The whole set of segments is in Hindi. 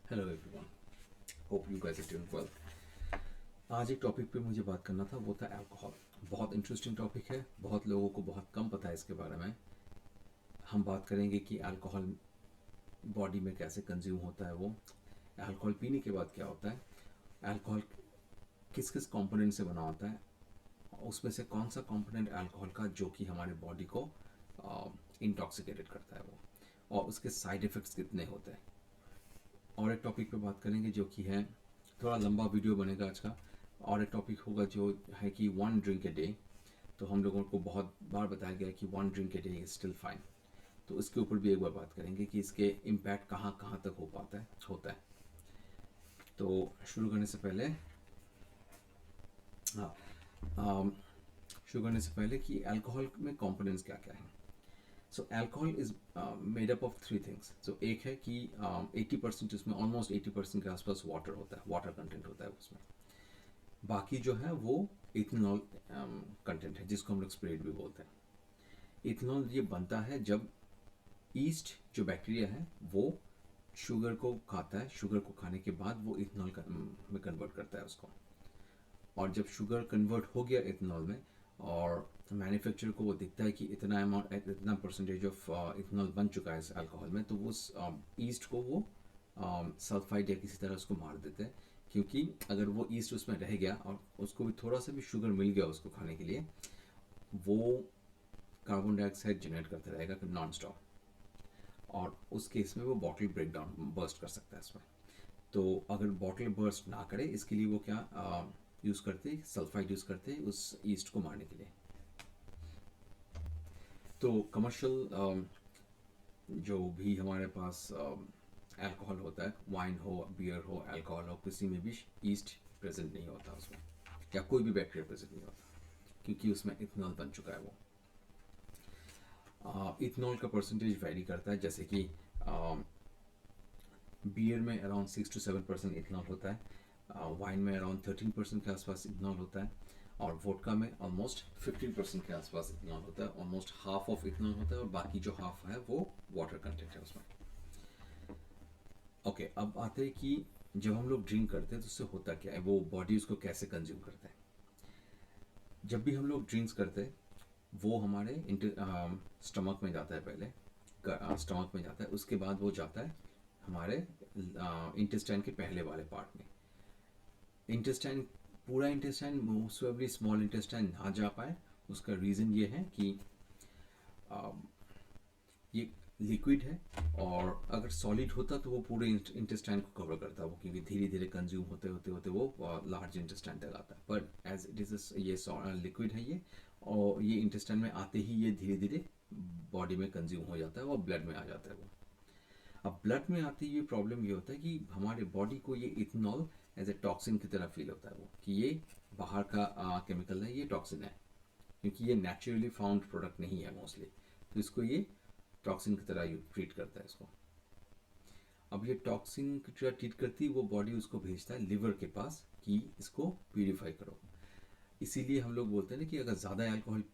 Hello everyone, hope you guys are doing well. आज एक टॉपिक पे मुझे बात करना था, वो था अल्कोहल। बहुत इंटरेस्टिंग टॉपिक है, बहुत लोगों को बहुत कम पता है इसके बारे में। हम बात करेंगे कि अल्कोहल बॉडी में कैसे कंज्यूम होता है, वो अल्कोहल पीने के बाद क्या होता है, अल्कोहल किस किस कंपोनेंट से बना होता है, उसमें से कौन सा कंपोनेंट अल्कोहल का जो कि हमारे बॉडी को इंटॉक्सिकेटेड करता है वो, और उसके साइड इफ़ेक्ट्स कितने होते हैं। और एक टॉपिक पे बात करेंगे जो कि है, थोड़ा लंबा वीडियो बनेगा आज का। और एक टॉपिक होगा जो है कि 1 ड्रिंक ए डे। तो हम लोगों को बहुत बार बताया गया है कि 1 drink a day is still fine. तो इसके ऊपर भी एक बार बात करेंगे कि इसके इम्पैक्ट कहाँ कहाँ तक हो पाता है होता है। तो शुरू करने से पहले, हाँ, अम, शुरू करने से पहले कि अल्कोहल में कंपोनेंट्स क्या क्या हैं। So alcohol is made up of 3 things. So एक है कि 80% उसमें, ऑलमोस्ट 80% के आसपास वाटर होता है, वाटर कंटेंट होता है उसमें। बाकी जो है वो इथेनॉल कंटेंट है, जिसको हम लोग स्प्रेड भी बोलते हैं। इथेनॉल ये बनता है जब ईस्ट जो बैक्टीरिया है वो शुगर को खाता है, शुगर को खाने के बाद वो इथेनॉल में कन्वर्ट करता है उसको। और जब शुगर कन्वर्ट हो गया इथेनॉल में, और मैन्युफैक्चरर को वो दिखता है कि इतना अमाउंट, इतना परसेंटेज ऑफ इथेनॉल बन चुका है इस अल्कोहल में, तो वो ईस्ट को वो सल्फाइड या किसी तरह उसको मार देते हैं। क्योंकि अगर वो ईस्ट उसमें रह गया और उसको भी थोड़ा सा भी शुगर मिल गया उसको खाने के लिए, वो कार्बन डाइऑक्साइड जनरेट करता रहेगा नॉन स्टॉप। और उस केस में वो बॉटल ब्रेक डाउन बर्स्ट कर सकता है इसमें। तो अगर बॉटल बर्स्ट ना करे, इसके लिए वो क्या यूज़ करते, सल्फाइड यूज़ करते उस ईस्ट को मारने के लिए। तो कमर्शियल जो भी हमारे पास अल्कोहल होता है, वाइन हो, बियर हो, अल्कोहल हो, किसी में भी ईस्ट प्रेजेंट नहीं होता उसमें, या कोई भी बैक्टीरिया प्रेजेंट नहीं होता, क्योंकि उसमें इथेनॉल बन चुका है वो। इथेनॉल का परसेंटेज वैरी करता है, जैसे कि बियर में अराउंड 6 to 7% इथेनॉल होता है, वाइन में अराउंड 13% के आसपास इथेनॉल होता है, और वोडका में ऑलमोस्ट 15% के आसपास इथेनॉल होता है। ऑलमोस्ट हाफ ऑफ इथेनॉल होता है, और बाकी जो हाफ है वो वाटर कंटेंट है उसमें। ओके, अब आते हैं कि जब हम लोग ड्रिंक करते हैं तो उससे होता क्या है, वो बॉडी उसको कैसे कंज्यूम करता है। जब भी हम लोग ड्रिंक्स करते हैं, वो हमारे स्टमक में जाता है पहले, स्टमक में जाता है, उसके बाद वो जाता है हमारे इंटेस्टाइन के पहले वाले पार्ट में। इंटेस्टाइन, पूरा इंटेस्टाइन, मोस्टली स्मॉल इंटेस्टाइन ना जा पाए, उसका रीज़न ये है कि ये लिक्विड है, और अगर सॉलिड होता तो वो पूरे इंटेस्टाइन को कवर करता वो, क्योंकि धीरे धीरे कंज्यूम होते होते होते वो लार्ज इंटेस्टाइन तक आता है। पर एज इट इज़ ये लिक्विड है ये, और ये इंटेस्टाइन में आते ही ये धीरे धीरे बॉडी में कंज्यूम हो जाता है, वो ब्लड में आ जाता है वो। अब ब्लड में आती हुई प्रॉब्लम ये होता है कि हमारे बॉडी को ये इथेनॉल एज ए टॉक्सिन की तरह फील होता है वो, कि ये बाहर का केमिकल है, ये टॉक्सिन है, क्योंकि ये नेचुरली फाउंड प्रोडक्ट नहीं है मोस्टली। तो इसको ये टॉक्सिन की तरह ट्रीट करता है इसको। अब ये टॉक्सिन की तरह ट्रीट करती है वो बॉडी, उसको भेजता है लिवर के पास कि इसको प्यूरिफाई करो। इसीलिए हम लोग बोलते हैं ना कि अगर ज़्यादा अल्कोहल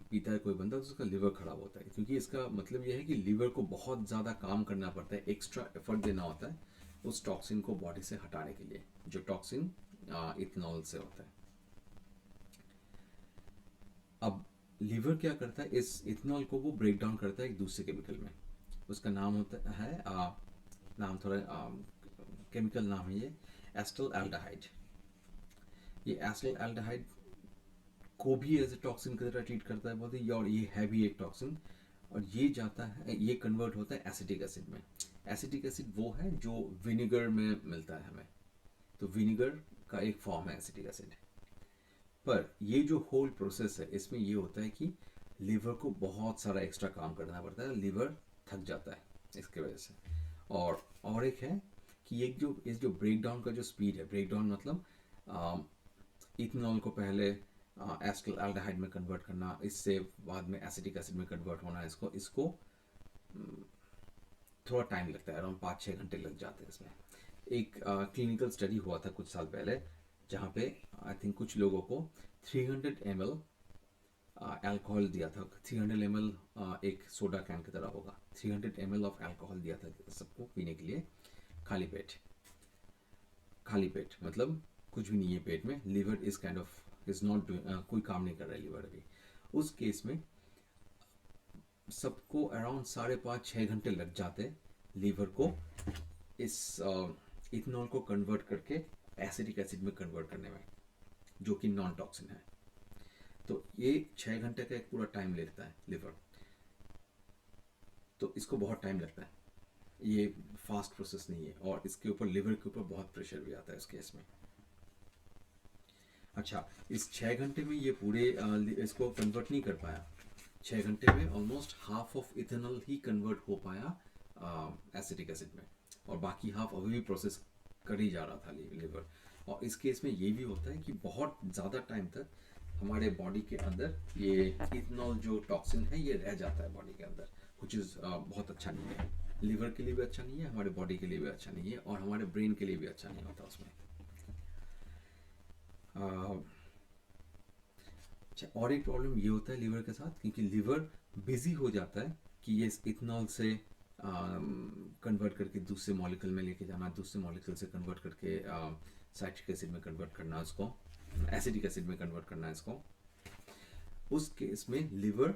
पीता है कोई बंदा तो उसका लिवर खराब होता है, क्योंकि इसका मतलब यह है कि लिवर को बहुत ज़्यादा काम करना पड़ता है, एक्स्ट्रा एफर्ट देना होता है उस टॉक्सिन को बॉडी से हटाने के लिए, जो टॉक्सिन इथेनॉल से होता है। अब लीवर क्या करता है, इस इथेनॉल को वो ब्रेक डाउन करता है एक दूसरे केमिकल में। उसका नाम होता है नाम थोड़ा केमिकल नाम है ये, एस्टल एल्डिहाइड। ये एस्टल एल्डिहाइड को भी एज ए टॉक्सिन की तरह ट्रीट करता है बहुत ही, और ये है भी एक टॉक्सिन। और ये जाता है, ये कन्वर्ट होता है एसिटिक एसिड में। एसिटिक एसिड वो है जो विनेगर में मिलता है हमें, तो विनेगर का एक फॉर्म है एसिटिक एसिड। पर ये जो होल प्रोसेस है, इसमें ये होता है कि लीवर को बहुत सारा एक्स्ट्रा काम करना पड़ता है, लीवर थक जाता है इसके वजह से। और एक है कि एक जो इस जो ब्रेक डाउन का जो स्पीड है, ब्रेक डाउन मतलब इथेनॉल को पहले एस्टल एल्डिहाइड में कन्वर्ट करना, इससे बाद में एसिटिक एसिड में कन्वर्ट होना, इसको इसको थोड़ा टाइम लगता है, अराउंड 5-6 घंटे लग जाते हैं इसमें। एक क्लिनिकल स्टडी हुआ था कुछ साल पहले, जहाँ पे आई थिंक कुछ लोगों को 300 ml अल्कोहल दिया था। 300 ml एक सोडा कैन की तरह होगा, 300 ml ऑफ अल्कोहल दिया था सबको पीने के लिए खाली पेट। खाली पेट, मतलब कुछ भी नहीं है पेट में, liver is kind of is not doing, कोई काम नहीं कर रहा है लीवर अभी, उस केस में सबको अराउंड 5.5-6 घंटे लग जाते हैं लीवर को इस इथेनॉल को कन्वर्ट करके एसिटिक एसिड में कन्वर्ट करने में, जो कि नॉन टॉक्सिन है। तो ये 6 घंटे का एक पूरा टाइम लेता है लिवर, तो इसको बहुत टाइम लगता है, ये फास्ट प्रोसेस नहीं है, और इसके ऊपर लिवर के ऊपर बहुत प्रेशर भी आता है इस केस में। अच्छा, इस 6 घंटे में ये पूरे इसको कन्वर्ट नहीं कर पाया, 6 घंटे में almost half of ethanol he convert हो पाया एसिटिक एसिड में, और बाकी हाफ अभी भी प्रोसेस कर ही जा रहा था लिवर। और इस केस में ये भी होता है कि बहुत ज़्यादा टाइम तक हमारे बॉडी के अंदर ये इथेनॉल जो टॉक्सिन है ये रह जाता है बॉडी के अंदर, कुछ बहुत अच्छा नहीं है, लिवर के लिए भी अच्छा नहीं है, हमारे बॉडी के लिए भी अच्छा नहीं है, और हमारे ब्रेन के लिए भी अच्छा नहीं होता उसमें। अच्छा, और एक प्रॉब्लम ये होता है लिवर के साथ, क्योंकि लिवर बिजी हो जाता है कि ये इथेनॉल से कन्वर्ट करके दूसरे मॉलिक्यूल में लेके जाना, दूसरे मॉलिक्यूल से कन्वर्ट करके साइट्रिक एसिड में कन्वर्ट करना, उसको एसिडिक एसिड में कन्वर्ट करना है इसको। उस केस में लिवर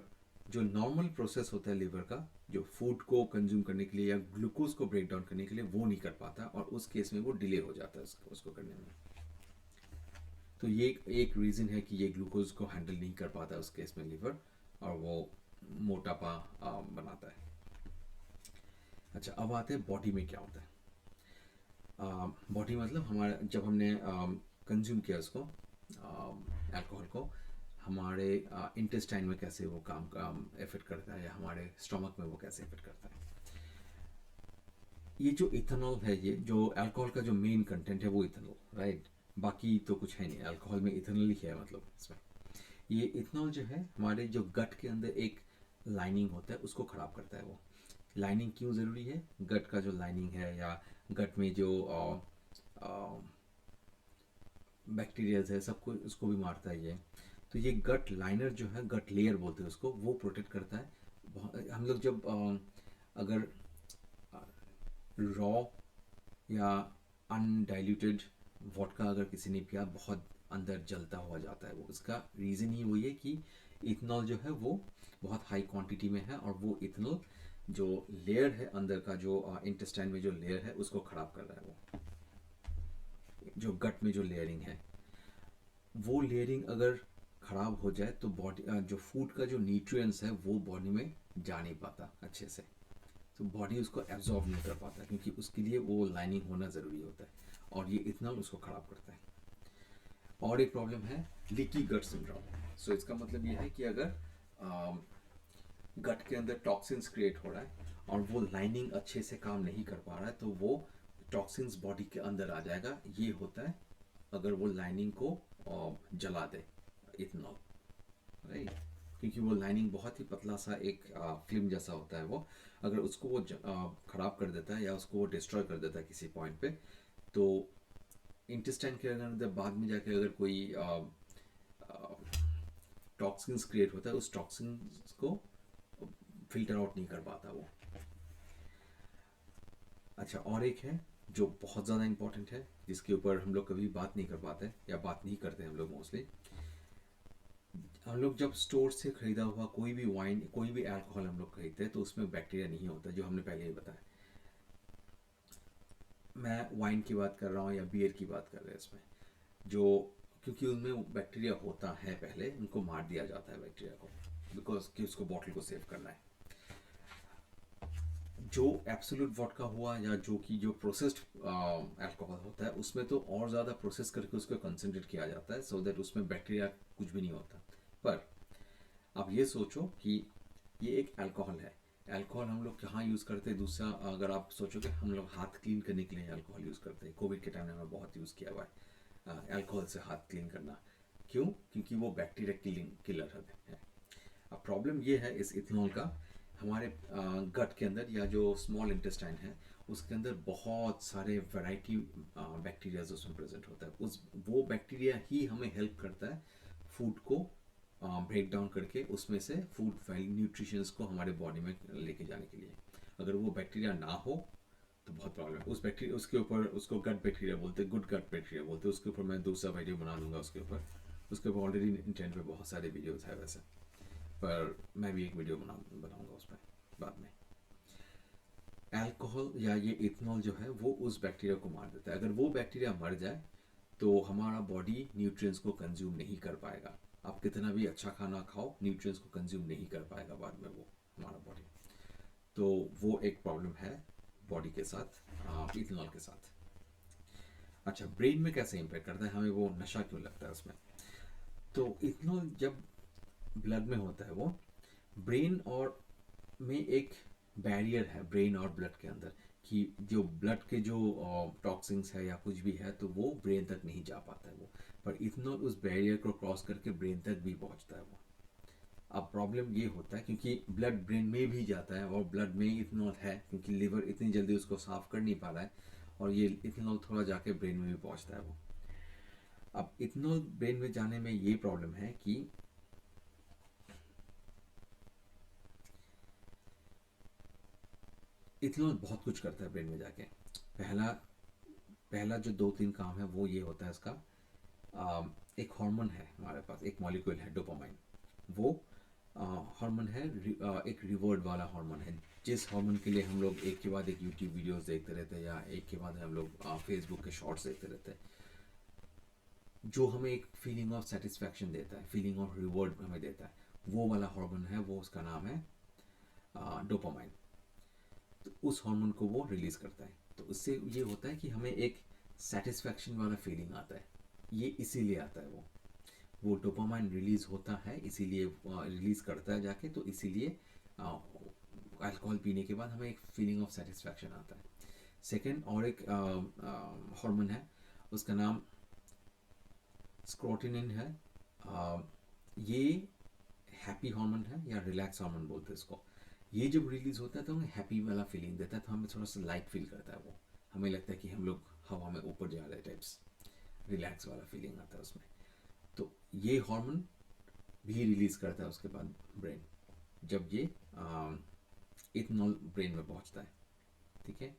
जो नॉर्मल प्रोसेस होता है लिवर का, जो फूड को कंज्यूम करने के लिए या ग्लूकोज को ब्रेक डाउन करने के लिए, वो नहीं कर पाता, और उस केस में वो डिले हो जाता है उसको करने में। तो ये एक रीज़न है कि ये ग्लूकोज को हैंडल नहीं कर पाता उस केस में लिवर, और वो मोटापा बनाता है। अच्छा, अब आते हैं बॉडी में क्या होता है। बॉडी मतलब हमारा जब हमने कंज्यूम किया उसको अल्कोहल को, हमारे इंटेस्टाइन में कैसे वो काम इफेक्ट करता है, या हमारे स्टमक में वो कैसे इफेक्ट करता है। ये जो इथेनॉल है, ये जो अल्कोहल का जो मेन कंटेंट है वो इथेनॉल, राइट, बाकी तो कुछ है नहीं, अल्कोहल में इथेनॉल ही है, मतलब इसमें ये इथेनॉल जो है हमारे जो गट के अंदर एक लाइनिंग होता है उसको ख़राब करता है। वो लाइनिंग क्यों ज़रूरी है, गट का जो लाइनिंग है या गट में जो बैक्टीरियाज है सबको उसको भी मारता है ये। तो ये गट लाइनर जो है, गट लेयर बोलते हैं उसको, वो प्रोटेक्ट करता है। हम लोग जब अगर रॉ या अनडाइल्यूटेड वोडका अगर किसी ने पिया, बहुत अंदर जलता हुआ जाता है वो, उसका रीज़न ही वही है कि इथेनॉल जो है वो बहुत हाई क्वांटिटी में है, और वो इथेनॉल जो लेयर है अंदर का, जो इंटेस्टाइन में जो लेयर है उसको ख़राब कर रहा है। वो जो गट में जो लेयरिंग है, वो लेयरिंग अगर ख़राब हो जाए तो बॉडी जो फूड का जो न्यूट्रिएंट्स है वो बॉडी में जा नहीं पाता अच्छे से, तो बॉडी उसको एब्जॉर्ब नहीं कर पाता, क्योंकि उसके लिए वो लाइनिंग होना ज़रूरी होता है, और ये इथेनॉल उसको ख़राब करता है। और एक प्रॉब्लम है लीकी गट सिंड्रोम। सो इसका मतलब ये है कि अगर गट के अंदर टॉक्सिन्स क्रिएट हो रहा है और वो लाइनिंग अच्छे से काम नहीं कर पा रहा है, तो वो टॉक्सिन्स बॉडी के अंदर आ जाएगा। ये होता है अगर वो लाइनिंग को जला दे इथेनॉल, राइट, क्योंकि वो लाइनिंग बहुत ही पतला सा एक फिल्म जैसा होता है, वो अगर उसको वो ख़राब कर देता है या उसको वो डिस्ट्रॉय कर देता है किसी पॉइंट पे, तो इंटेस्टाइन के अंदर बाद में जाके अगर कोई टॉक्सिन्स क्रिएट होता है, उस टॉक्सिन्स को फिल्टर आउट नहीं कर पाता वो। अच्छा, और एक है जो बहुत ज़्यादा इंपॉर्टेंट है, जिसके ऊपर हम लोग कभी बात नहीं कर पाते या बात नहीं करते हम लोग मोस्टली। हम लोग जब स्टोर से ख़रीदा हुआ कोई भी वाइन, कोई भी अल्कोहल हम लोग खरीदते हैं, तो उसमें बैक्टीरिया नहीं होता, जो हमने पहले ही बताया। मैं वाइन की बात कर रहा हूँ या बियर की बात कर रहे हैं, इसमें जो, क्योंकि उनमें बैक्टीरिया होता है, पहले उनको मार दिया जाता है बैक्टीरिया को, बिकॉज कि उसको बॉटल को सेव करना है। जो एब्सोल्यूट वोडका हुआ या जो प्रोसेस्ड अल्कोहल होता है, उसमें तो और ज़्यादा प्रोसेस करके उसको कंसनट्रेट किया जाता है, सो दैट उसमें बैक्टीरिया कुछ भी नहीं होता। पर आप ये सोचो कि ये एक अल्कोहल है, अल्कोहल हम लोग कहाँ यूज़ करते हैं। दूसरा, अगर आप सोचो कि हम लोग हाथ क्लीन करने के लिए अल्कोहल यूज़ करते हैं, कोविड के टाइम में हमने बहुत यूज़ किया हुआ है अल्कोहल से हाथ क्लीन करना। क्यों? क्योंकि वो बैक्टीरिया किलर है। अब प्रॉब्लम ये है इस इथेनॉल का, हमारे गट के अंदर या जो स्मॉल इंटेस्टाइन है उसके अंदर बहुत सारे वैरायटी बैक्टीरियाज उसमें प्रेजेंट होता है। वो बैक्टीरिया ही हमें हेल्प करता है फूड को ब्रेक डाउन करके उसमें से फूड न्यूट्रिशंस को हमारे बॉडी में लेके जाने के लिए। अगर वो बैक्टीरिया ना हो तो बहुत प्रॉब्लम है उस बैक्टीरिया, उसके ऊपर उसको गट बैक्टीरिया बोलते हैं, गुड गट बैक्टीरिया बोलते हैं। उसके ऊपर मैं दूसरा वीडियो बना दूंगा उसके ऊपर। उसके ऊपर ऑलरेडी इंटरनेट पे बहुत सारे वीडियोस है वैसे, पर मैं भी एक वीडियो बनाऊंगा उस पर बाद में। अल्कोहल या ये इथेनॉल जो है वो उस बैक्टीरिया को मार देता है। अगर वो बैक्टीरिया मर जाए तो हमारा बॉडी न्यूट्रिएंट्स को कंज्यूम नहीं कर पाएगा। आप कितना भी अच्छा खाना खाओ, न्यूट्रिएंट्स को कंज्यूम नहीं कर पाएगा बाद में वो हमारा बॉडी। तो वो एक प्रॉब्लम है बॉडी के साथ इथेनॉल के साथ। अच्छा, ब्रेन में कैसे इम्पेक्ट करता है, हमें वो नशा क्यों लगता है उसमें? तो इथेनॉल जब ब्लड में होता है वो ब्रेन और में एक बैरियर है ब्रेन और ब्लड के अंदर, कि जो ब्लड के जो टॉक्सिन्स है या कुछ भी है तो वो ब्रेन तक नहीं जा पाता है वो। पर इथेनॉल उस बैरियर को क्रॉस करके ब्रेन तक भी पहुंचता है वो। अब प्रॉब्लम ये होता है क्योंकि ब्लड ब्रेन में भी जाता है और ब्लड में इथेनॉल है, क्योंकि लिवर इतनी जल्दी उसको साफ कर नहीं पा रहा है, और ये इथेनॉल थोड़ा जाके ब्रेन में भी पहुंचता है वो। अब इथेनॉल ब्रेन में जाने में ये प्रॉब्लम है कि इथेनॉल बहुत कुछ करता है ब्रेन में जाके। पहला पहला जो 2-3 काम है वो ये होता है इसका, एक हार्मोन है हमारे पास, एक मॉलिक्यूल है डोपामाइन। वो हार्मोन है एक रिवॉर्ड वाला हार्मोन है, जिस हार्मोन के लिए हम लोग एक के बाद एक यूट्यूब वीडियोस देखते रहते हैं या एक के बाद हम लोग फेसबुक के शॉर्ट्स देखते रहते हैं, जो हमें एक फीलिंग ऑफ सेटिस्फैक्शन देता है, फीलिंग ऑफ रिवॉर्ड हमें देता है। वो वाला हार्मोन है वो, उसका नाम है डोपामाइन। तो उस हार्मोन को वो रिलीज करता है। तो उससे ये होता है कि हमें एक सेटिस्फैक्शन वाला फीलिंग आता है। ये इसीलिए आता है वो डोपामाइन रिलीज होता है इसीलिए, रिलीज करता है जाके, तो इसीलिए अल्कोहल पीने के बाद हमें एक फीलिंग ऑफ सेटिस्फैक्शन आता है। सेकेंड और एक हार्मोन है, उसका नाम स्क्रोटिनिन है। ये हैप्पी हार्मोन है या रिलैक्स हार्मोन बोलते हैं इसको। ये जब रिलीज होता है तो हमें हैप्पी वाला फीलिंग देता है, तो हमें थोड़ा सा लाइट फील करता है वो। हमें लगता है कि हम लोग हवा में ऊपर जा रहे टाइप्स, रिलैक्स वाला फीलिंग आता है उसमें। तो ये हार्मोन भी रिलीज करता है उसके बाद ब्रेन, जब ये इथेनॉल ब्रेन में पहुंचता है। ठीक है,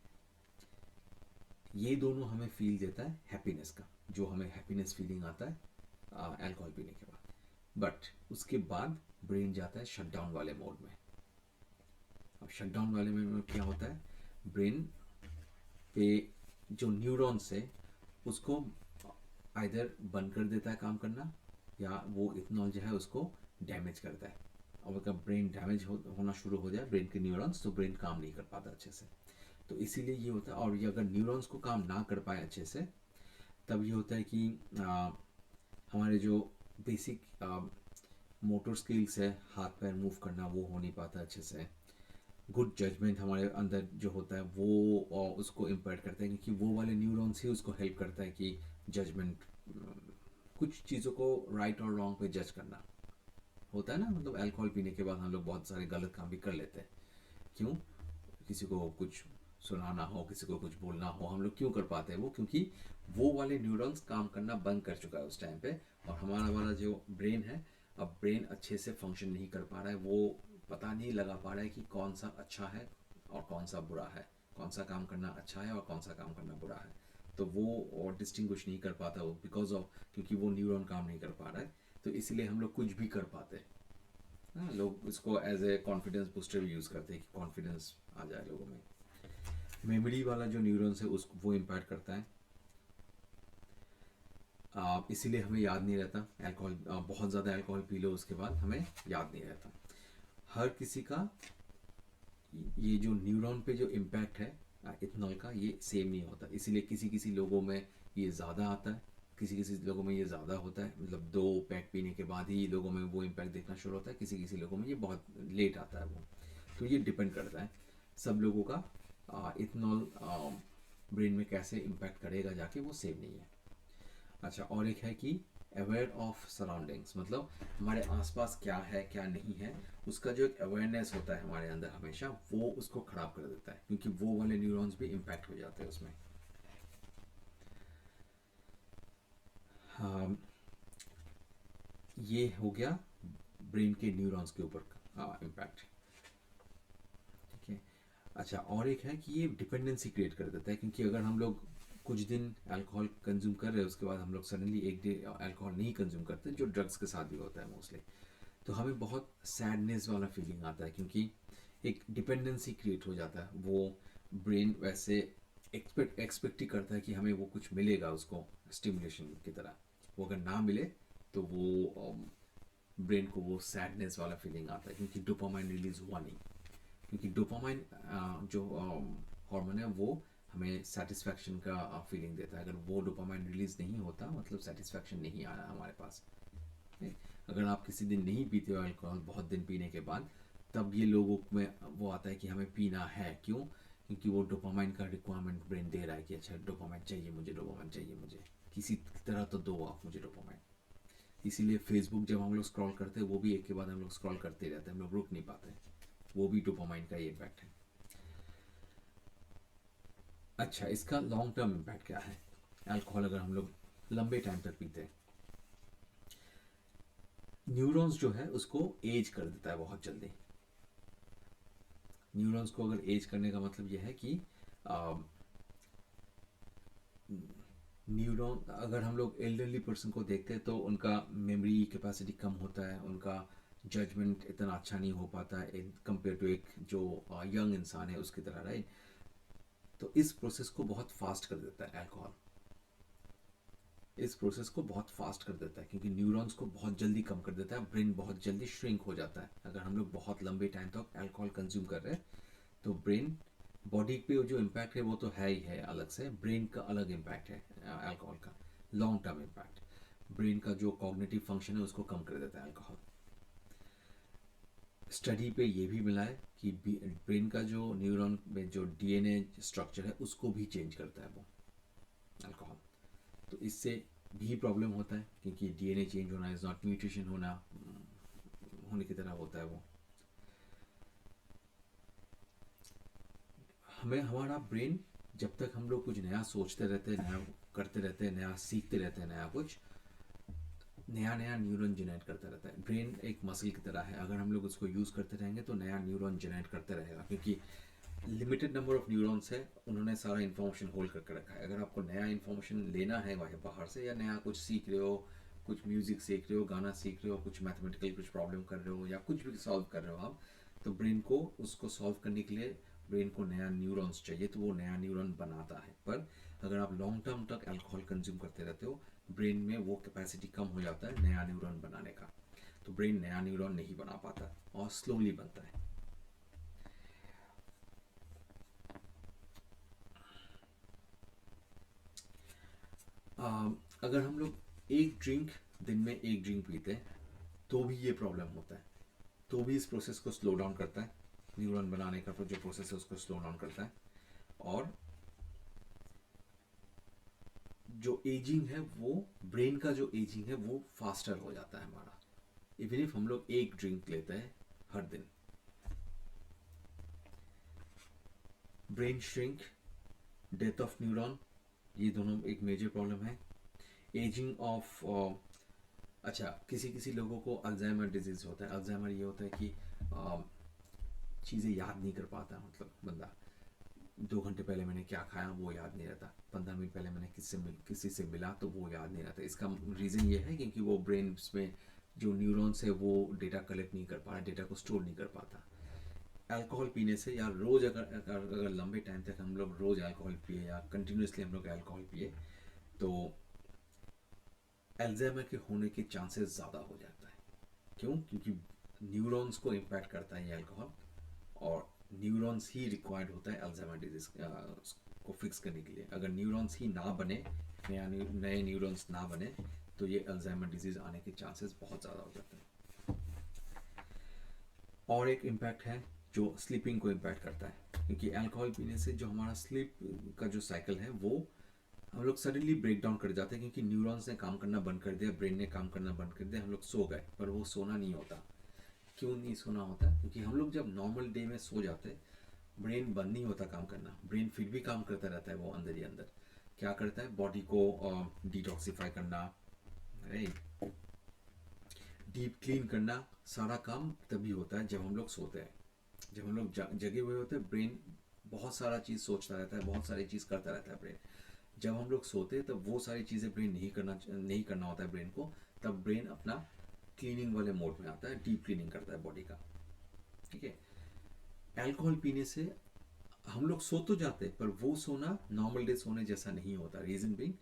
ये दोनों हमें फील देता है हैप्पीनेस का, जो हमें हैप्पीनेस फीलिंग आता है अल्कोहल पीने के बाद। बट उसके बाद ब्रेन जाता है शटडाउन वाले मोड में। अब शटडाउन वाले में क्या होता है, ब्रेन पे जो न्यूरॉन्स है उसको आइदर बंद कर देता है काम करना, या वो इथेनॉल जो है उसको डैमेज करता है। और अगर ब्रेन डैमेज होना शुरू हो जाए ब्रेन के न्यूरॉन्स, तो ब्रेन काम नहीं कर पाता अच्छे से। तो इसीलिए ये होता है। और ये अगर न्यूरॉन्स को काम ना कर पाए अच्छे से, तब ये होता है कि हमारे जो बेसिक मोटर स्किल्स है, हाथ पैर मूव करना, वो हो नहीं पाता अच्छे से। गुड जजमेंट हमारे अंदर जो होता है वो उसको इम्पेयर करता है, क्योंकि वो वाले न्यूरॉन्स ही उसको हेल्प करता है कि जजमेंट, कुछ चीज़ों को राइट और रॉन्ग पे जज करना होता है ना। मतलब अल्कोहल पीने के बाद हम लोग बहुत सारे गलत काम भी कर लेते हैं। क्यों? किसी को कुछ सुनाना हो, किसी को कुछ बोलना हो, हम लोग क्यों कर पाते हैं वो? क्योंकि वो वाले न्यूरॉन्स काम करना बंद कर चुका है उस टाइम पे, और हमारा वाला जो ब्रेन है, अब ब्रेन अच्छे से फंक्शन नहीं कर पा रहा है। वो पता नहीं लगा पा रहा है कि कौन सा अच्छा है और कौन सा बुरा है, कौन सा काम करना अच्छा है और कौन सा काम करना बुरा है। तो वो और डिस्टिंग्विश नहीं कर पाता वो, बिकॉज ऑफ, क्योंकि वो न्यूरॉन काम नहीं कर पा रहा है। तो इसलिए हम लोग कुछ भी कर पाते हैं। हाँ, लोग इसको एज ए कॉन्फिडेंस बूस्टर भी यूज़ करते हैं कि कॉन्फिडेंस आ जाए लोगों में। मेमोरी वाला जो न्यूरॉन्स है उसको वो इम्पैक्ट करता है। इसीलिए हमें याद नहीं रहता अल्कोहल, बहुत ज़्यादा अल्कोहल पी लो उसके बाद हमें याद नहीं रहता। हर किसी का ये जो न्यूरॉन पे जो इम्पैक्ट है इथेनॉल का, ये सेम नहीं होता। इसीलिए किसी किसी लोगों में ये ज़्यादा आता है, किसी किसी लोगों में ये ज़्यादा होता है। मतलब 2 पैक पीने के बाद ही लोगों में वो इम्पैक्ट देखना शुरू होता है, किसी किसी लोगों में ये बहुत लेट आता है वो। तो ये डिपेंड करता है सब लोगों का, इथेनॉल ब्रेन में कैसे इम्पैक्ट करेगा जाके, वो सेम नहीं है। अच्छा, और एक है कि अवेयर ऑफ सराउंडिंग्स, मतलब हमारे आसपास क्या है क्या नहीं है, उसका जो एक अवेयरनेस होता है हमारे अंदर हमेशा, वो उसको ख़राब कर देता है, क्योंकि वो वाले न्यूरॉन्स भी इम्पैक्ट हो जाते हैं उसमें। हाँ, ये हो गया ब्रेन के न्यूरॉन्स के ऊपर इम्पैक्ट। ठीक है, अच्छा, और एक है कि ये डिपेंडेंसी क्रिएट कर देता है, क्योंकि अगर हम लोग कुछ दिन अल्कोहल कंज्यूम कर रहे हैं, उसके बाद हम लोग सडनली एक डे अल्कोहल नहीं कंज्यूम करते, जो ड्रग्स के साथ भी होता है मोस्टली, तो हमें बहुत सैडनेस वाला फीलिंग आता है, क्योंकि एक डिपेंडेंसी क्रिएट हो जाता है। वो ब्रेन वैसे एक्सपेक्ट ही करता है कि हमें वो कुछ मिलेगा उसको स्टिमुलेशन की तरह। वो अगर ना मिले तो वो ब्रेन को वो सैडनेस वाला फीलिंग आता है, क्योंकि डोपामाइन रिलीज हुआ नहीं। क्योंकि डोपामाइन जो हार्मोन है वो हमें सेटिस्फैक्शन का फीलिंग देता है। अगर वो डोपामाइन रिलीज नहीं होता, मतलब सेटिस्फैक्शन नहीं आया हमारे पास। अगर आप किसी दिन नहीं पीते हो अल्कोहल, बहुत दिन पीने के बाद, तब ये लोगों में वो आता है कि हमें पीना है। क्यों? क्योंकि वो डोपामाइन का रिक्वायरमेंट ब्रेन दे रहा है कि अच्छा डोपामाइन चाहिए मुझे, डोपामाइन चाहिए मुझे, किसी तरह तो दो आप मुझे डोपामाइन। इसीलिए फेसबुक जब हम लोग स्क्रॉल करते हैं, वो भी एक के बाद हम लोग स्क्रॉल करते रहते हैं, हम लोग रुक नहीं पाते। वो भी डोपामाइन का ही इम्पैक्ट है। अच्छा, इसका लॉन्ग टर्म इम्पैक्ट क्या है? अल्कोहल अगर हम लोग लंबे टाइम तक पीते हैं, न्यूरॉन्स जो है उसको एज कर देता है बहुत जल्दी। न्यूरॉन्स को अगर एज करने का मतलब यह है कि न्यूरॉन, अगर हम लोग एल्डरली पर्सन को देखते हैं तो उनका मेमोरी कैपेसिटी कम होता है, उनका जजमेंट इतना अच्छा नहीं हो पाता है कंपेयर टू एक जो यंग इंसान है उसकी तरह, राइट? तो इस प्रोसेस को बहुत फास्ट कर देता है अल्कोहल। इस प्रोसेस को बहुत फास्ट कर देता है, क्योंकि न्यूरॉन्स को बहुत जल्दी कम कर देता है, ब्रेन बहुत जल्दी श्रिंक हो जाता है। अगर हम लोग बहुत लंबे टाइम तक अल्कोहल कंज्यूम कर रहे हैं, तो ब्रेन, बॉडी पे जो इम्पैक्ट है वो तो है ही है, अलग से ब्रेन का अलग इम्पैक्ट है अल्कोहल का, लॉन्ग टर्म इम्पैक्ट। ब्रेन का जो कॉग्निटिव फंक्शन है उसको कम कर देता है अल्कोहल। स्टडी पे ये भी मिला है कि ब्रेन का जो न्यूरॉन में जो डीएनए स्ट्रक्चर है उसको भी चेंज करता है वो अल्कोहल। तो इससे भी प्रॉब्लम होता है, क्योंकि डीएनए चेंज होना इज नॉट म्यूटेशन होना होने की तरह होता है वो। हमें हमारा ब्रेन, जब तक हम लोग कुछ नया सोचते रहते हैं, नया करते रहते हैं, नया सीखते रहते हैं, नया कुछ नया नया न्यूरॉन जनरेट करता रहता है। ब्रेन एक मसल की तरह है, अगर हम लोग उसको यूज़ करते रहेंगे तो नया न्यूरॉन जनरेट करते रहेगा, क्योंकि लिमिटेड नंबर ऑफ न्यूरॉन्स है, उन्होंने सारा इन्फॉर्मेशन होल्ड करके रखा है। अगर आपको नया इन्फॉर्मेशन लेना है वहाँ बाहर से, या नया कुछ सीख रहे हो, कुछ म्यूज़िक सीख रहे हो, गाना सीख रहे हो, कुछ मैथमेटिकल कुछ प्रॉब्लम कर रहे हो, या कुछ भी सॉल्व कर रहे हो आप, तो ब्रेन को उसको सॉल्व करने के लिए ब्रेन को नया न्यूरॉन्स चाहिए, तो वो नया न्यूरॉन बनाता है। पर अगर आप लॉन्ग टर्म तक अल्कोहल कंज्यूम करते रहते हो, ब्रेन में वो कैपेसिटी कम हो जाता है नया न्यूरॉन बनाने का, तो ब्रेन नया न्यूरॉन नहीं बना पाता और स्लोली बनता है। अगर हम लोग एक ड्रिंक, दिन में एक ड्रिंक पीते हैं, तो भी ये प्रॉब्लम होता है, तो भी इस प्रोसेस को स्लो डाउन करता है, न्यूरॉन बनाने का जो प्रोसेस है उसको स्लो डाउन करता है। और जो एजिंग है वो, ब्रेन का जो एजिंग है वो फास्टर हो जाता है हमारा, इवन इफ हम लोग एक ड्रिंक लेते हैं हर दिन। Brain shrink, death of neuron, ये दोनों एक मेजर प्रॉब्लम है। एजिंग ऑफ, अच्छा, किसी किसी लोगों को अल्जाइमर डिजीज होता है। अल्जाइमर ये होता है कि चीज़ें याद नहीं कर पाता, मतलब बंदा 2 घंटे पहले मैंने क्या खाया वो याद नहीं रहता, 15 मिनट पहले मैंने किसी से मिला तो वो याद नहीं रहता। इसका रीज़न ये है क्योंकि वो ब्रेन में जो न्यूरॉन्स है वो डेटा कलेक्ट नहीं कर पा रहा, डेटा को स्टोर नहीं कर पाता। अल्कोहल पीने से, या रोज़ अगर लंबे टाइम तक हम लोग रोज़ अल्कोहल पिए, या कंटिन्यूसली हम लोग अल्कोहल पिए, तो अल्जाइमर के होने के चांसेस ज़्यादा हो जाता है। क्यों? क्योंकि न्यूरॉन्स को इम्पैक्ट करता है ये अल्कोहल, और न्यूरॉन्स ही रिक्वायर्ड होता है अल्जाइमर डिजीज को फिक्स करने के लिए। अगर न्यूरॉन्स ही ना बने, नए न्यूरॉन्स ना बने, तो ये अल्जाइमर डिजीज आने के चांसेस बहुत ज़्यादा हो जाते हैं। और एक इम्पैक्ट है जो स्लीपिंग को इम्पैक्ट करता है, क्योंकि अल्कोहल पीने से जो हमारा स्लीप का जो साइकिल है वो हम लोग सडनली ब्रेक डाउन कर जाते हैं, क्योंकि न्यूरॉन्स ने काम करना बंद कर दिया, ब्रेन ने काम करना बंद कर दिया, हम लोग सो गए। पर वो सोना नहीं होता। क्यों नहीं सोना होता? क्योंकि हम लोग जब नॉर्मल डे में सो जाते हैं, ब्रेन बंद नहीं होता काम करना, ब्रेन फिर भी काम करता रहता है। वो अंदर ही अंदर क्या करता है, बॉडी को डिटॉक्सिफाई करना, डीप क्लीन करना, सारा काम तभी होता है जब हम लोग सोते हैं। जब हम लोग जगे हुए होते हैं, ब्रेन बहुत सारा चीज़ सोचता रहता है, बहुत सारी चीज़ करता रहता है ब्रेन। जब हम लोग सोते हैं तब वो सारी चीज़ें ब्रेन नहीं करना होता है ब्रेन को, तब ब्रेन अपना क्लीनिंग वाले मोड में आता है, डीप क्लीनिंग करता है बॉडी का। ठीक है। अल्कोहल पीने से हम लोग सो तो जाते हैं, पर वो सोना नॉर्मल डे सोने जैसा नहीं होता। रीजन बीइंग,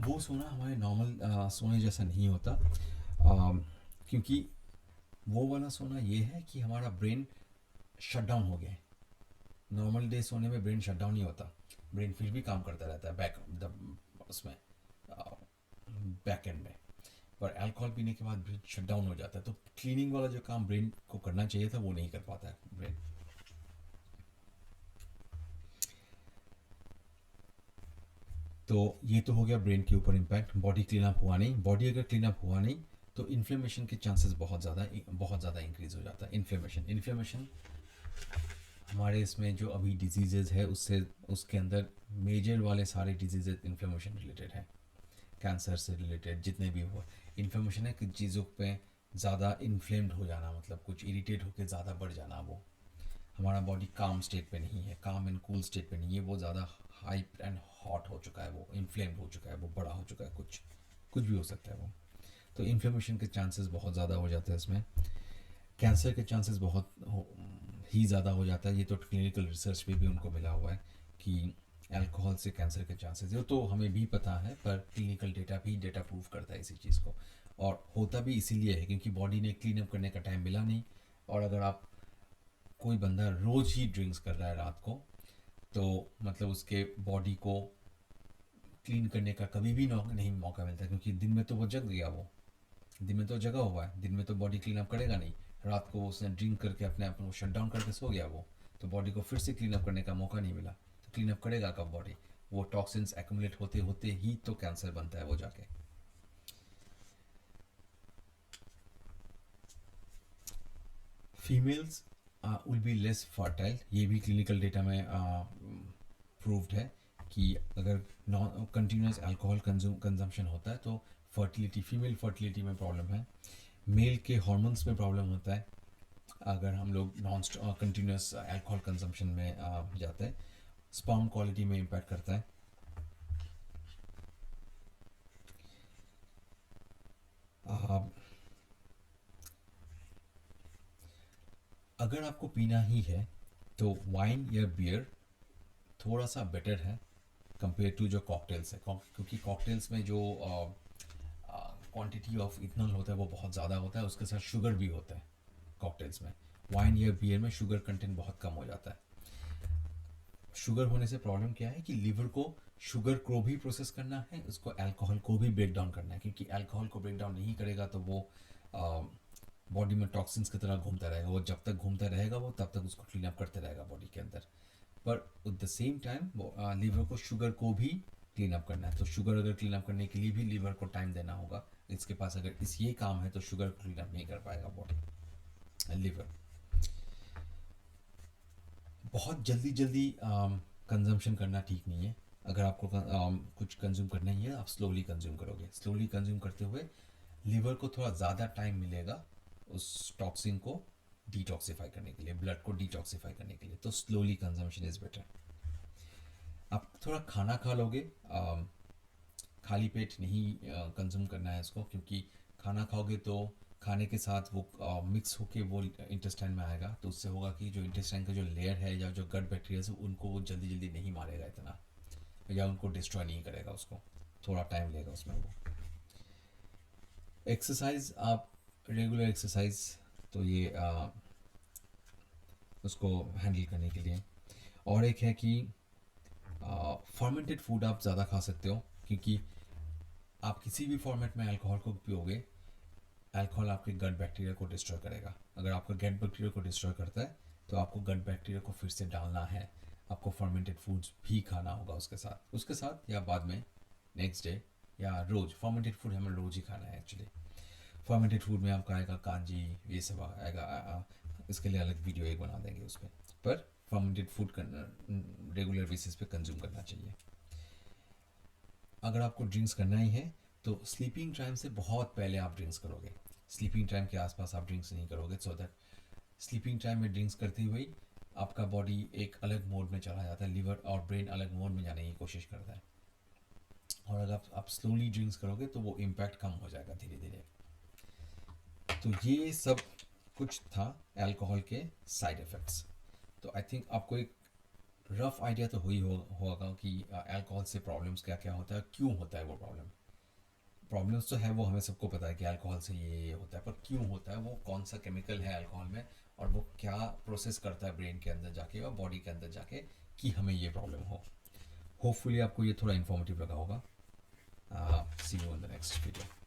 वो सोना हमारे नॉर्मल सोने जैसा नहीं होता। क्योंकि वो वाला सोना ये है कि हमारा ब्रेन शट डाउन हो गया है। नॉर्मल डे सोने में ब्रेन शट डाउन नहीं होता, ब्रेन फिर भी काम करता रहता है उसमें बैक एंड में। पर अल्कोहल पीने के बाद ब्रेन शट डाउन हो जाता है, तो क्लीनिंग वाला जो काम ब्रेन को करना चाहिए था वो नहीं कर पाता है ब्रेन। तो ये तो हो गया ब्रेन के ऊपर इम्पैक्ट। बॉडी क्लीन अप हुआ नहीं, बॉडी अगर क्लीन अप हुआ नहीं तो इन्फ्लेमेशन के चांसेस बहुत ज़्यादा इंक्रीज हो जाता है। इन्फ्लेमेशन हमारे इसमें जो अभी डिजीजेज है उससे, उसके अंदर मेजर वाले सारे डिजीजेज इन्फ्लेमेशन रिलेटेड है। कैंसर से रिलेटेड जितने भी हुआ, इन्फ्लेमेशन है कि चीज़ों पे ज़्यादा इन्फ्लेम्ड हो जाना, मतलब कुछ इरिटेट होकर ज़्यादा बढ़ जाना। वो हमारा बॉडी काम स्टेट पे नहीं है, काम एंड कूल स्टेट पे नहीं है, वो ज़्यादा हाइप एंड हॉट हो चुका है, वो इन्फ्लेम्ड हो चुका है, वो बड़ा हो चुका है, कुछ कुछ भी हो सकता है वो। तो इन्फ्लेमेशन के चांसेस बहुत ज़्यादा हो जाते हैं इसमें। कैंसर के चांसेस ही ज़्यादा हो जाता है। ये तो क्लिनिकल रिसर्च में भी उनको मिला हुआ है कि अल्कोहल से कैंसर के चांसेस, ये तो हमें भी पता है, पर क्लिनिकल डेटा भी डेटा प्रूव करता है इसी चीज़ को। और होता भी इसीलिए है क्योंकि बॉडी ने क्लीन अप करने का टाइम मिला नहीं। और अगर आप, कोई बंदा रोज़ ही ड्रिंक्स कर रहा है रात को, तो मतलब उसके बॉडी को क्लीन करने का कभी भी नहीं मौका मिलता, क्योंकि दिन में तो वो जग गया, वो दिन में तो जगा हुआ है, दिन में तो बॉडी क्लीन अप करेगा नहीं। रात को उसने ड्रिंक करके अपने आप को शट डाउन करके सो गया वो, तो बॉडी को फिर से क्लीन अप करने का मौका नहीं मिला। तो क्लीन अप करेगा कब बॉडी? वो टॉक्सिन्स एक्यूमुलेट होते होते ही तो कैंसर बनता है वो जाके। Females will be less fertile, ये भी क्लिनिकल डेटा में प्रूव्ड है कि अगर नॉन कंटिन्यूस अल्कोहल कंजम्पशन होता है तो फर्टिलिटी, फीमेल फर्टिलिटी में प्रॉब्लम है। मेल के हार्मोन्स में प्रॉब्लम होता है अगर हम लोग नॉन कंटिन्यूस अल्कोहल कंजम्पशन में जाते हैं। स्पर्म क्वालिटी में इम्पैक्ट करता है। आ, अगर आपको पीना ही है तो वाइन या बियर थोड़ा सा बेटर है कंपेयर टू जो कॉकटेल्स है, क्योंकि कॉकटेल्स में जो क्वांटिटी ऑफ इथनॉल होता है वो बहुत ज़्यादा होता है, उसके साथ शुगर भी होता है कॉकटेल्स में। वाइन या बियर में शुगर कंटेंट बहुत कम हो जाता है। शुगर होने से प्रॉब्लम क्या है कि लीवर को शुगर को भी प्रोसेस करना है, उसको अल्कोहल को भी ब्रेक डाउन करना है, क्योंकि अल्कोहल को ब्रेक डाउन नहीं करेगा तो वो बॉडी में टॉक्सिन्स की तरह घूमता रहेगा। वो जब तक घूमता रहेगा वो तब तक उसको क्लीन अप करते रहेगा बॉडी के अंदर। पर at the same time liver को शुगर को भी क्लीन अप करना है, तो शुगर अगर क्लीन अप करने के लिए भी लीवर को टाइम देना होगा। इसके पास अगर इस ये काम है तो शुगर को क्लीन अप नहीं कर पाएगा बॉडी, लीवर। बहुत जल्दी जल्दी कंजम्पशन करना ठीक नहीं है। अगर आपको कुछ कंज्यूम करना ही है आप स्लोली कंज्यूम करोगे, स्लोली कंज्यूम करते हुए लीवर को थोड़ा ज़्यादा टाइम मिलेगा उस टॉक्सिन को डिटॉक्सिफाई करने के लिए, ब्लड को डिटॉक्सिफाई करने के लिए। तो स्लोली कंजम्पशन इज़ बेटर। आप थोड़ा खाना खा लोगे, खाली पेट नहीं कंज्यूम करना है इसको, क्योंकि खाना खाओगे तो खाने के साथ वो मिक्स होके वो इंटेस्टाइन में आएगा, तो उससे होगा कि जो इंटेस्टाइन का जो लेयर है या जो गट बैक्टीरिया है उनको वो जल्दी जल्दी नहीं मारेगा इतना, या उनको डिस्ट्रॉय नहीं करेगा, उसको थोड़ा टाइम लेगा उसमें वो। एक्सरसाइज, आप रेगुलर एक्सरसाइज, तो ये उसको हैंडल करने के लिए। और एक है कि फर्मेंटेड फूड आप ज़्यादा खा सकते हो, क्योंकि आप किसी भी फॉर्मेट में अल्कोहल को पियोगे, अल्कोहल आपके गट बैक्टीरिया को डिस्ट्रॉय करेगा। अगर आपका गट बैक्टीरिया को डिस्ट्रॉय करता है तो आपको गट बैक्टीरिया को फिर से डालना है, आपको फर्मेंटेड फूड्स भी खाना होगा उसके साथ या बाद में, नेक्स्ट डे या रोज़। फर्मेंटेड फूड हमें रोज़ ही खाना है एक्चुअली। फर्मेंटेड फूड में आपका आएगा कांजी, ये सब आएगा, इसके लिए अलग वीडियो एक बना देंगे उसमें। पर फर्मेंटेड फूड रेगुलर बेसिस पे कंज्यूम करना चाहिए। अगर आपको ड्रिंक्स करना ही है तो स्लीपिंग टाइम से बहुत पहले आप ड्रिंक्स करोगे, स्लीपिंग टाइम के आसपास आप ड्रिंक्स नहीं करोगे, सो दैट स्लीपिंग टाइम में ड्रिंक्स करते हुए आपका बॉडी एक अलग मोड में चला जाता है, लिवर और ब्रेन अलग मोड में जाने की कोशिश करता है। और अगर आप स्लोली ड्रिंक्स करोगे तो वो इम्पैक्ट कम हो जाएगा धीरे धीरे। तो ये सब कुछ था अल्कोहल के साइड इफ़ेक्ट्स। तो आई थिंक आपको एक रफ आइडिया तो होगा कि अल्कोहल से प्रॉब्लम्स क्या क्या होता है, क्यों होता है वो प्रॉब्लम। प्रॉब्लम्स तो है वो हमें सबको पता है कि अल्कोहल से ये होता है, पर क्यों होता है, वो कौन सा केमिकल है अल्कोहल में और वो क्या प्रोसेस करता है ब्रेन के अंदर जाके और बॉडी के अंदर जाके कि हमें ये प्रॉब्लम हो। होपफुली आपको ये थोड़ा इन्फॉर्मेटिव लगा होगा। See you in the next video.